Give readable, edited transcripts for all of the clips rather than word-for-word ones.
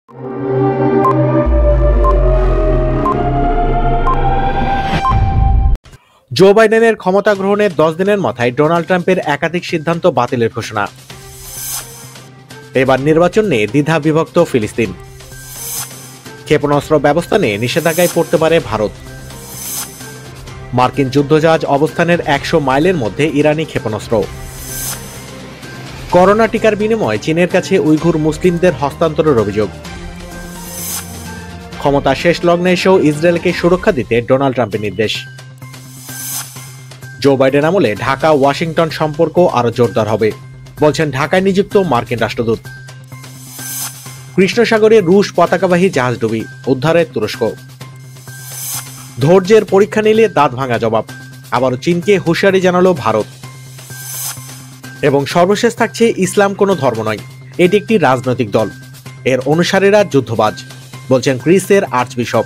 জো বাইডেনের ক্ষমতা গ্রহণের 10 দিনের মাথায় ডোনাল্ড ট্রাম্পের একাধিক সিদ্ধান্ত বাতিলের ঘোষণা। এবার নির্বাচন নিয়ে দ্বিধা বিভক্ত ফিলিস্তিন। ক্ষেপণাস্ত্র ব্যবস্থা নিয়ে নিষেধাজ্ঞায় পড়তে পারে ভারত। মার্কিন যুদ্ধজাহাজ অবস্থানের 100 মাইলের মধ্যে ইরানি ক্ষেপণাস্ত্র। করোনা টিকার বিনিময়ে চীনের কাছে উইঘুর মুসলিমদের হস্তান্তরের অভিযোগ। ক্ষমতা শেষ লগ্নে এসেও ইসরায়েলকে সুরক্ষা দিতে ডোনাল্ড ট্রাম্পের নির্দেশ। জো বাইডেন আমলে ঢাকা ওয়াশিংটন সম্পর্ক আরো জোরদার হবে, বলছেন ঢাকায় নিযুক্ত মার্কিন রাষ্ট্রদূত। কৃষ্ণ সাগরে রুশ পতাকাবাহী জাহাজডুবি, উদ্ধারে তুরস্ক। ধৈর্যের পরীক্ষা নিলে দাঁত ভাঙা জবাব, আবারও চীনকে হুঁশিয়ারি জানালো ভারত। এবং সর্বশেষ থাকছে ইসলাম কোনো ধর্ম নয়, এটি একটি রাজনৈতিক দল, এর অনুসারীরা যুদ্ধবাজ, বলছেন গ্রিসের আর্চবিশপ।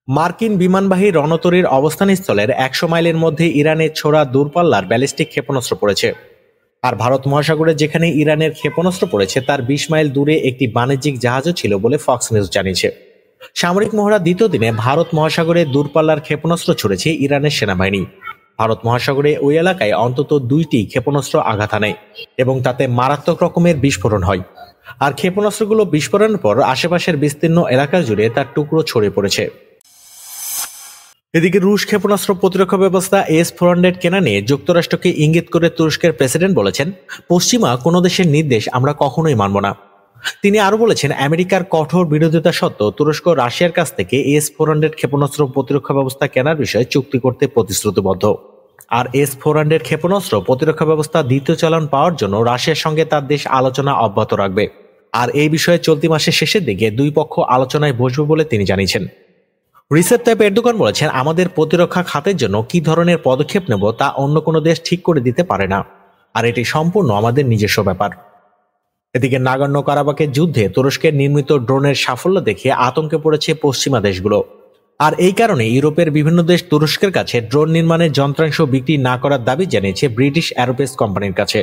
মার্কিন বিমানবাহী রণতরীর অবস্থানস্থলের 100 মাইলের মধ্যে ইরানের ছোড়া দূরপাল্লার ব্যালিস্টিক ক্ষেপণাস্ত্র পড়েছে। আর ভারত মহাসাগরে যেখানে ইরানের ক্ষেপণাস্ত্র পড়েছে তার 20 মাইল দূরে একটি বাণিজ্যিক জাহাজও ছিল বলে ফক্স নিউজ জানিয়েছে। সামরিক মহড়া দ্বিতীয় দিনে ভারত মহাসাগরে দূরপাল্লার ক্ষেপণাস্ত্র ছুড়েছে ইরানের সেনাবাহিনী। ভারত মহাসাগরে ওই এলাকায় অন্তত 2টি ক্ষেপণাস্ত্র আঘাত হানে এবং তাতে মারাত্মক রকমের বিস্ফোরণ হয়। আর ক্ষেপণাস্ত্রগুলো বিস্ফোরণের পর আশেপাশের বিস্তীর্ণ এলাকা জুড়ে তার টুকরো ছড়িয়ে পড়েছে। এদিকে রুশ ক্ষেপণাস্ত্র প্রতিরক্ষা ব্যবস্থা S-400 কেনা নিয়ে যুক্তরাষ্ট্রকে ইঙ্গিত করে তুরস্কের প্রেসিডেন্ট বলেছেন, পশ্চিমা কোনো দেশের নির্দেশ আমরা কখনোই মানব না। তিনি আরো বলেছেন, আমেরিকার কঠোর বিরোধিতা সত্ত্বেও তুরস্ক রাশিয়ার কাছ থেকে S-400 ক্ষেপণাস্ত্র প্রতিরক্ষা ব্যবস্থা কেনার বিষয়ে চুক্তি করতে প্রতিশ্রুতিবদ্ধ। আর S-400 ক্ষেপণাস্ত্র প্রতিরক্ষা ব্যবস্থা দ্বিতীয় চালান পাওয়ার জন্য রাশিয়ার সঙ্গে তার দেশ আলোচনা অব্যাহত রাখবে। আর এই বিষয়ে চলতি মাসের শেষের দিকে দুই পক্ষ আলোচনায় বসবে বলে তিনি জানিয়েছেন। রিসেপ তাইপ এরদোগান বলেছেন, আমাদের প্রতিরক্ষা খাতের জন্য কি ধরনের পদক্ষেপ নেব তা অন্য কোনো দেশ ঠিক করে দিতে পারে না, আর এটি সম্পূর্ণ আমাদের নিজস্ব ব্যাপার। এদিকে নাগর্নো কারাবাখের যুদ্ধে তুরস্কের নির্মিত ড্রোনের সাফল্য দেখে আতঙ্কে পড়েছে পশ্চিমা দেশগুলো। আর এই কারণে ইউরোপের বিভিন্ন দেশ তুরস্কের কাছে ড্রোন নির্মাণের যন্ত্রাংশ বিক্রি না করার দাবি জানিয়েছে ব্রিটিশ অ্যারোস্পেস কোম্পানির কাছে।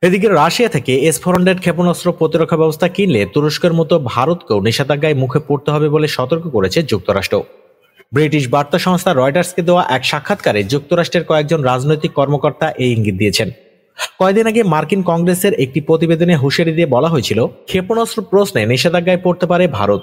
এদিকে রাশিয়া থেকে S-400 ক্ষেপণাস্ত্র প্রতিরক্ষা ব্যবস্থা কিনলে তুরস্কের মতো ভারতকেও নিষেধাজ্ঞায় মুখে পড়তে হবে বলে সতর্ক করেছে যুক্তরাষ্ট্র। ব্রিটিশ বার্তা সংস্থা রয়টার্সকে দেওয়া এক সাক্ষাৎকারে যুক্তরাষ্ট্রের কয়েকজন রাজনৈতিক কর্মকর্তা এই ইঙ্গিত দিয়েছেন। কয়েকদিন আগে মার্কিন কংগ্রেসের একটি প্রতিবেদনে হুঁশিয়ারি দিয়ে বলা হয়েছিল, ক্ষেপণাস্ত্র প্রশ্নে নিষেধাজ্ঞায় পড়তে পারে ভারত।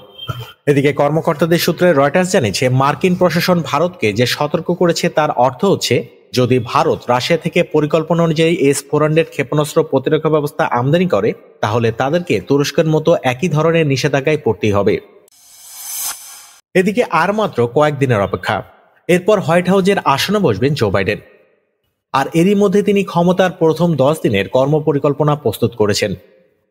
এদিকে কর্মকর্তাদের সূত্রে রয়টার্স জানিয়েছে, মার্কিন প্রশাসন ভারতকে যে সতর্ক করেছে তার অর্থ হচ্ছে, যদি ভারত রাশিয়া থেকে পরিকল্পনা অনুযায়ী S-400 ক্ষেপণাস্ত্র প্রতিরক্ষা ব্যবস্থা আমদানি করে তাহলে তাদেরকে তুরস্কের মতো একই ধরনের নিষেধাজ্ঞায় পড়তেই হবে। এদিকে আর মাত্র কয়েকদিনের অপেক্ষা, এরপর হোয়াইট হাউসের আসনে বসবেন জো বাইডেন। আর এরই মধ্যে তিনি ক্ষমতার প্রথম 10 দিনের কর্মপরিকল্পনা প্রস্তুত করেছেন।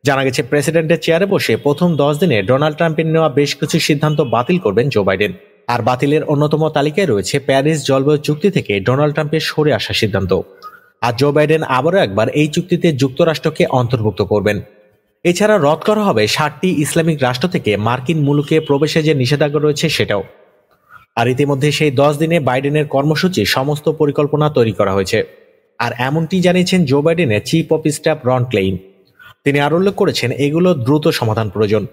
জানা গেছে, প্রেসিডেন্টের চেয়ারে বসে প্রথম 10 দিনে ডোনাল্ড ট্রাম্পের নেওয়া বেশ কিছু সিদ্ধান্ত বাতিল করবেন জো বাইডেন। আর বাতিলের অন্যতম তালিকায় রয়েছে প্যারিস জলবায়ু চুক্তি থেকে ডোনাল্ড ট্রাম্পের সরে আসার সিদ্ধান্ত। আর জো বাইডেন আবারও একবার এই চুক্তিতে যুক্তরাষ্ট্রকে অন্তর্ভুক্ত করবেন। এছাড়া রদ করা হবে 60টি ইসলামিক রাষ্ট্র থেকে মার্কিন মুলুকে প্রবেশে যে নিষেধাজ্ঞা রয়েছে সেটাও। আর ইতিমধ্যে সেই 10 দিনে বাইডেনের কর্মসূচি সমস্ত পরিকল্পনা তৈরি করা হয়েছে। আর এমনটি জানিয়েছেন জো বাইডেনের chief of staff Ron Klain. তিনি আরো উল্লেখ করেছেন, এগুলো দ্রুত সমাধান প্রয়োজন।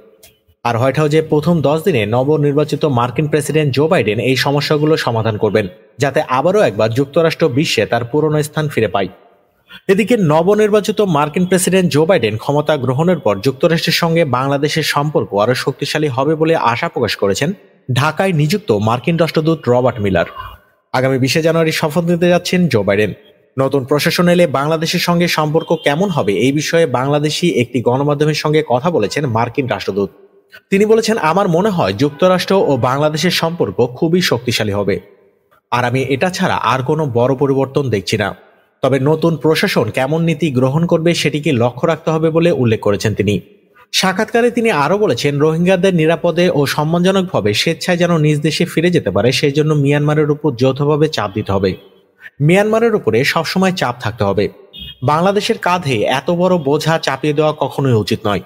আর হোয়াইট হাউসে প্রথম 10 দিনে নবনির্বাচিত মার্কিন প্রেসিডেন্ট জো বাইডেন এই সমস্যাগুলো সমাধান করবেন, যাতে আবারও একবার যুক্তরাষ্ট্র বিশ্বে তার পুরনো স্থান ফিরে পায়। এদিকে নবনির্বাচিত মার্কিন প্রেসিডেন্ট জো বাইডেন ক্ষমতা গ্রহণের পর যুক্তরাষ্ট্রের সঙ্গে বাংলাদেশের সম্পর্ক আরো শক্তিশালী হবে বলে আশা প্রকাশ করেছেন ঢাকায় নিযুক্ত মার্কিন রাষ্ট্রদূত রবার্ট মিলার। আগামী 20 জানুয়ারি শপথ নিতে যাচ্ছেন জো বাইডেন। নতুন প্রশাসন এলে বাংলাদেশের সঙ্গে সম্পর্ক কেমন হবে এই বিষয়ে বাংলাদেশি একটি গণমাধ্যমের সঙ্গে কথা বলেছেন মার্কিন রাষ্ট্রদূত। তিনি বলেছেন, আমার মনে হয় যুক্তরাষ্ট্র ও বাংলাদেশের সম্পর্ক খুবই শক্তিশালী হবে, আর আমি এটা ছাড়া আর কোনো বড় পরিবর্তন দেখছি না। তবে নতুন প্রশাসন কেমন নীতি গ্রহণ করবে সেটিকে লক্ষ্য রাখতে হবে বলে উল্লেখ করেছেন তিনি। সাক্ষাৎকারে তিনি আরো বলেছেন, রোহিঙ্গাদের নিরাপদে ও সম্মানজনকভাবে স্বেচ্ছায় যেন নিজ দেশে ফিরে যেতে পারে সেই জন্য মিয়ানমারের উপর যৌথভাবে চাপ দিতে হবে। মিয়ানমারের উপরে সবসময় চাপ থাকতে হবে। বাংলাদেশের কাঁধে এত বড় বোঝা চাপিয়ে দেওয়া কখনোই উচিত নয়।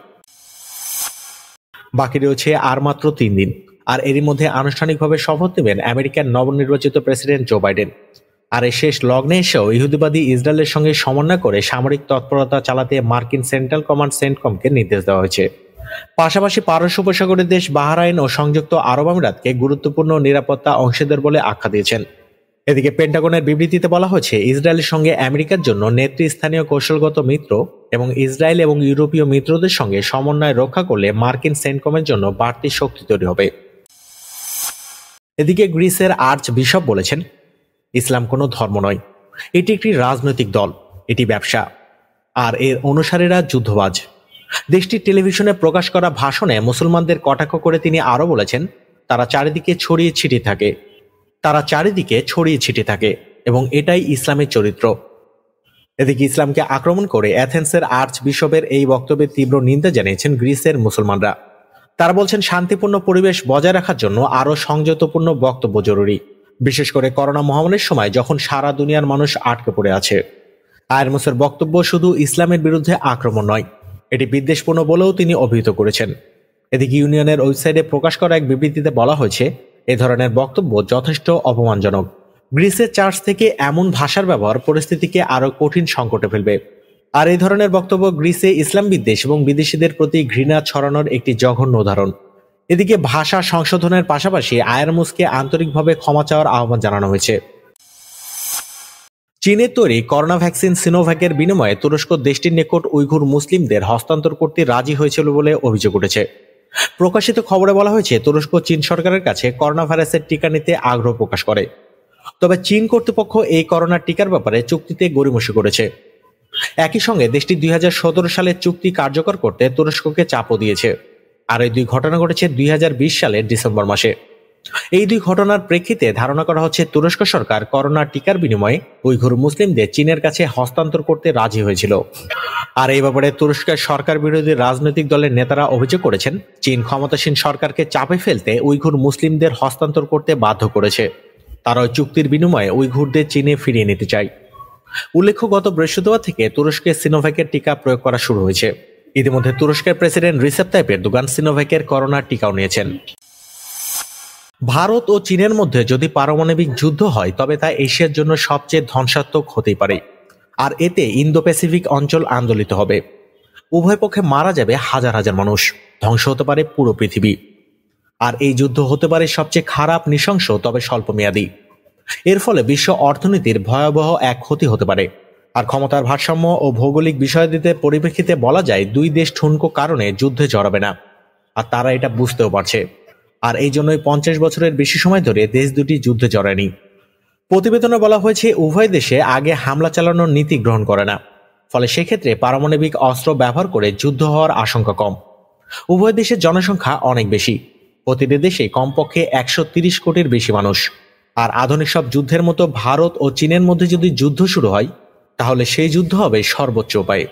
বাকি রয়েছে আর মাত্র 3 দিন। আর এরই মধ্যে আনুষ্ঠানিকভাবে শপথ নেবেন আমেরিকার নবনির্বাচিত প্রেসিডেন্ট জো বাইডেন। আর এই শেষ লগ্নে এসেও ইহুদিবাদী ইসরায়েলের সঙ্গে সমন্বয় করে সামরিক তৎপরতা চালাতে মার্কিন সেন্ট্রাল কমান্ড সেন্টকমকে নির্দেশ দেওয়া হয়েছে। পাশাপাশি পারস্য উপসাগরের দেশ বাহরাইন ও সংযুক্ত আরব আমিরাতকে গুরুত্বপূর্ণ নিরাপত্তা অংশীদার বলে আখ্যা দিয়েছেন। এদিকে পেন্টাগনের বিবৃতিতে বলা হয়েছে, ইসরায়েলের সঙ্গে আমেরিকার জন্য নেতৃস্থানীয় কৌশলগত মিত্র এবং ইসরায়েল এবং ইউরোপীয় মিত্রদের সঙ্গে সমন্বয় রক্ষা করলে মার্কিন সেন্টকমের জন্য বাড়তি শক্তি তৈরি হবে। এদিকে গ্রিসের আর্চ বিশপ বলেছেন, ইসলাম কোনো ধর্ম নয়, এটি একটি রাজনৈতিক দল, এটি ব্যবসা, আর এর অনুসারীরা যুদ্ধবাজ। দেশটির টেলিভিশনে প্রকাশ করা ভাষণে মুসলমানদের কটাক্ষ করে তিনি আরও বলেছেন, তারা চারিদিকে ছড়িয়ে ছিটিয়ে থাকে এবং এটাই ইসলামের চরিত্র। এদিকে ইসলামকে আক্রমণ করে অ্যাথেন্সের আর্চ বিশপের এই বক্তব্যের তীব্র নিন্দা জানিয়েছেন গ্রিসের মুসলমানরা। তারা বলছেন, শান্তিপূর্ণ পরিবেশ বজায় রাখার জন্য আরও সংযতপূর্ণ বক্তব্য জরুরি, বিশেষ করে করোনা মহামারীর সময় যখন সারা দুনিয়ার মানুষ আটকে পড়ে আছে। আয়ারমুসের বক্তব্য শুধু ইসলামের বিরুদ্ধে আক্রমণ নয়, এটি বিদ্বেষপূর্ণ বলেও তিনি অভিহিত করেছেন। এদিকে ইউনিয়নের ওয়েবসাইটে প্রকাশ করা এক বিবৃতিতে বলা হয়েছে, এ ধরনের বক্তব্য যথেষ্ট অপমানজনক। গ্রিসের চার্চ থেকে এমন ভাষার ব্যবহার পরিস্থিতিকে আরও কঠিন সংকটে ফেলবে। আর এই ধরনের বক্তব্য গ্রিসে ইসলাম বিদ্বেষ এবং বিদেশিদের প্রতি ঘৃণা ছড়ানোর একটি জঘন্য উদাহরণ। এদিকে ভাষা সংশোধনের পাশাপাশি আয়ারমুসকে আন্তরিকভাবে ক্ষমা চাওয়ার আহ্বান জানানো হয়েছে। চীনের তৈরি করোনা ভ্যাকসিন সিনোভ্যাকের বিনিময়ে তুরস্ক দেশটির নিকট উইঘুর মুসলিমদের হস্তান্তর করতে রাজি হয়েছিল বলে অভিযোগ উঠেছে। প্রকাশিত খবরে বলা হয়েছে, তুরস্ক চীন সরকারের কাছে করোনা ভাইরাসের টিকা নিতে আগ্রহ প্রকাশ করে। তবে চীন কর্তৃপক্ষ এই করোনা টিকার ব্যাপারে চুক্তিতে গড়িমসি করেছে। একই সঙ্গে দেশটি 2017 সালে চুক্তি কার্যকর করতে তুরস্ককে চাপও দিয়েছে। আর এই দুই ঘটনা ঘটেছে 2020 সালের ডিসেম্বর মাসে। এই দুই ঘটনার প্রেক্ষিতে ধারণা করা হচ্ছে, তুরস্ক সরকার করোনা টিকার বিনিময়ে উইঘুর মুসলিমদের চীনের কাছে হস্তান্তর করতে রাজি হয়েছিল। আর এই ব্যাপারে তুরস্কের সরকার বিরোধী রাজনৈতিক দলের নেতারা অভিযোগ করেছেন, চীন ক্ষমতাসীন সরকারকে চাপে ফেলতে উইঘুর মুসলিমদের হস্তান্তর করতে বাধ্য করেছে। তারা ওই চুক্তির বিনিময়ে উইঘুরদের চীনে ফিরিয়ে নিতে চায়। উল্লেখ্য, গত বৃহস্পতিবার থেকে তুরস্কে সিনোভ্যাকের টিকা প্রয়োগ করা শুরু হয়েছে। ইতিমধ্যে তুরস্কের প্রেসিডেন্ট রিসেপ তাইপ এরদোগান সিনোভ্যাকের করোনার টিকাও নিয়েছেন। ভারত ও চীনের মধ্যে যদি পারমাণবিক যুদ্ধ হয়, তবে তা এশিয়ার জন্য সবচেয়ে ধ্বংসাত্মক হতেই পারে। আর এতে ইন্দো প্যাসিফিক অঞ্চল আন্দোলিত হবে। উভয় পক্ষে মারা যাবে হাজার হাজার মানুষ, ধ্বংস হতে পারে পুরো পৃথিবী। আর এই যুদ্ধ হতে পারে সবচেয়ে খারাপ, নৃশংস, তবে স্বল্পমেয়াদী। এর ফলে বিশ্ব অর্থনীতির ভয়াবহ এক ক্ষতি হতে পারে। আর ক্ষমতার ভারসাম্য ও ভৌগোলিক বিষয়াদিতে পরিপ্রেক্ষিতে বলা যায়, দুই দেশ ঠুনকো কারণে যুদ্ধে জড়াবে না, আর তারা এটা বুঝতেও পারছে। আর এই জন্যই 50 বছরের বেশি সময় ধরে দেশ দুটি যুদ্ধে জড়ায়নি। প্রতিবেদনে বলা হয়েছে, উভয় দেশে আগে হামলা চালানোর নীতি গ্রহণ করে না, ফলে সেক্ষেত্রে পারমাণবিক অস্ত্র ব্যবহার করে যুদ্ধ হওয়ার আশঙ্কা কম। উভয় দেশের জনসংখ্যা অনেক বেশি, প্রতিটি দেশে কমপক্ষে 130 কোটির বেশি মানুষ। আর আধুনিক সব যুদ্ধের মতো ভারত ও চীনের মধ্যে যদি যুদ্ধ শুরু হয়, তাহলে সেই যুদ্ধ হবে সর্বোচ্চ উপায়ে।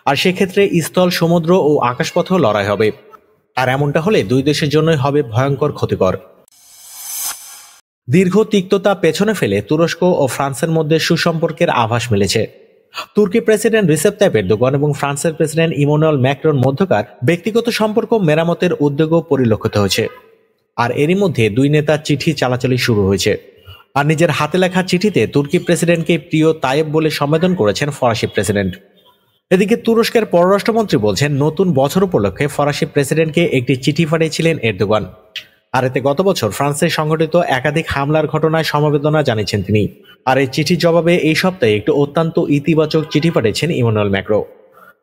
আর সেক্ষেত্রে স্থল, সমুদ্র ও আকাশপথেও লড়াই হবে। আর এমনটা হলে দুই দেশের জন্যই হবে ভয়ঙ্কর ক্ষতিকর। দীর্ঘ তিক্ততা পেছনে ফেলে তুরস্ক ও ফ্রান্সের মধ্যে সুসম্পর্কের আভাস মিলেছে। তুর্কি প্রেসিডেন্ট রিসেপ তাইপ এরদোগান এবং ফ্রান্সের প্রেসিডেন্ট ইমানুয়েল ম্যাক্রন মধ্যকার ব্যক্তিগত সম্পর্ক মেরামতের উদ্যোগও পরিলক্ষিত হয়েছে। আর এরই মধ্যে দুই নেতার চিঠি চালাচালি শুরু হয়েছে। আর নিজের হাতে লেখা চিঠিতে তুর্কি প্রেসিডেন্টকে প্রিয় তাইয়েব বলে সম্বোধন করেছেন ফরাসি প্রেসিডেন্ট। এদিকে তুরস্কের পররাষ্ট্রমন্ত্রী বলছেন, নতুন বছর উপলক্ষে ফরাসি প্রেসিডেন্টকে একটি চিঠি পাঠিয়েছিলেন এরদোগান। আর এতে গত বছর ফ্রান্সে সংঘটিত একাধিক হামলার ঘটনায় সমবেদনা জানিয়েছেন তিনি। আর এই চিঠির জবাবে এই সপ্তাহে একটি অত্যন্ত ইতিবাচক চিঠি পাঠিয়েছেন ইমানুয়েল ম্যাক্রো।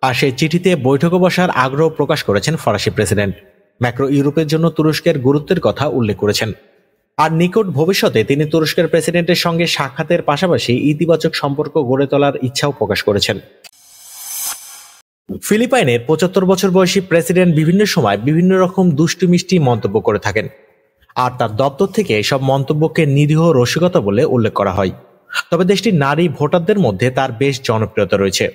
আর সেই চিঠিতে বৈঠকে বসার আগ্রহ প্রকাশ করেছেন ফরাসি প্রেসিডেন্ট। ম্যাক্রো ইউরোপের জন্য তুরস্কের গুরুত্বের কথা উল্লেখ করেছেন। আর নিকট ভবিষ্যতে তিনি তুরস্কের প্রেসিডেন্টের সঙ্গে সাক্ষাতের পাশাপাশি ইতিবাচক সম্পর্ক গড়ে তোলার ইচ্ছাও প্রকাশ করেছেন। ফিলিপাইনের 75 বছর বয়সী প্রেসিডেন্ট বিভিন্ন সময় বিভিন্ন রকম দুষ্টু মিষ্টি মন্তব্য করে থাকেন। আর তার দপ্তর থেকে এসব মন্তব্যকে নিরীহ রসিকতা বলে উল্লেখ করা হয়। তবে দেশটির নারী ভোটারদের মধ্যে তার বেশ জনপ্রিয়তা রয়েছে।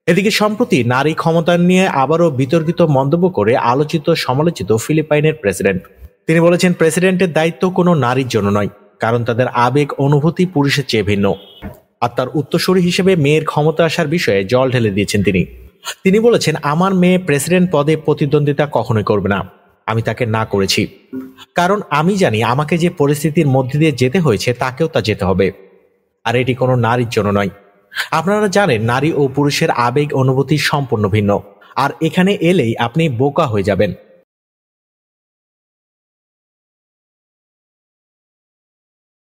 এদিকে সম্প্রতি নারী ক্ষমতায়ন নিয়ে আবারও বিতর্কিত মন্তব্য করে আলোচিত সমালোচিত ফিলিপাইনের প্রেসিডেন্ট। তিনি বলেছেন, প্রেসিডেন্টের দায়িত্ব কোনো নারীর জন্য নয়, কারণ তাদের আবেগ অনুভূতি পুরুষের চেয়ে ভিন্ন। আর তার উত্তরসূরি হিসেবে মেয়ের ক্ষমতা আসার বিষয়ে জল ঢেলে দিয়েছেন তিনি বলেছেন, আমার মেয়ে প্রেসিডেন্ট পদে প্রতিদ্বন্দ্বিতা কখনোই করবে না। আমি তাকে না করেছি, কারণ আমি জানি আমাকে যে পরিস্থিতির মধ্যে দিয়ে যেতে হয়েছে তাকেও তা যেতে হবে। আর এটি কোনো নারীর জন্য নয়। আপনারা জানেন নারী ও পুরুষের আবেগ অনুভূতি সম্পূর্ণ ভিন্ন, আর এখানে এলেই আপনি বোকা হয়ে যাবেন।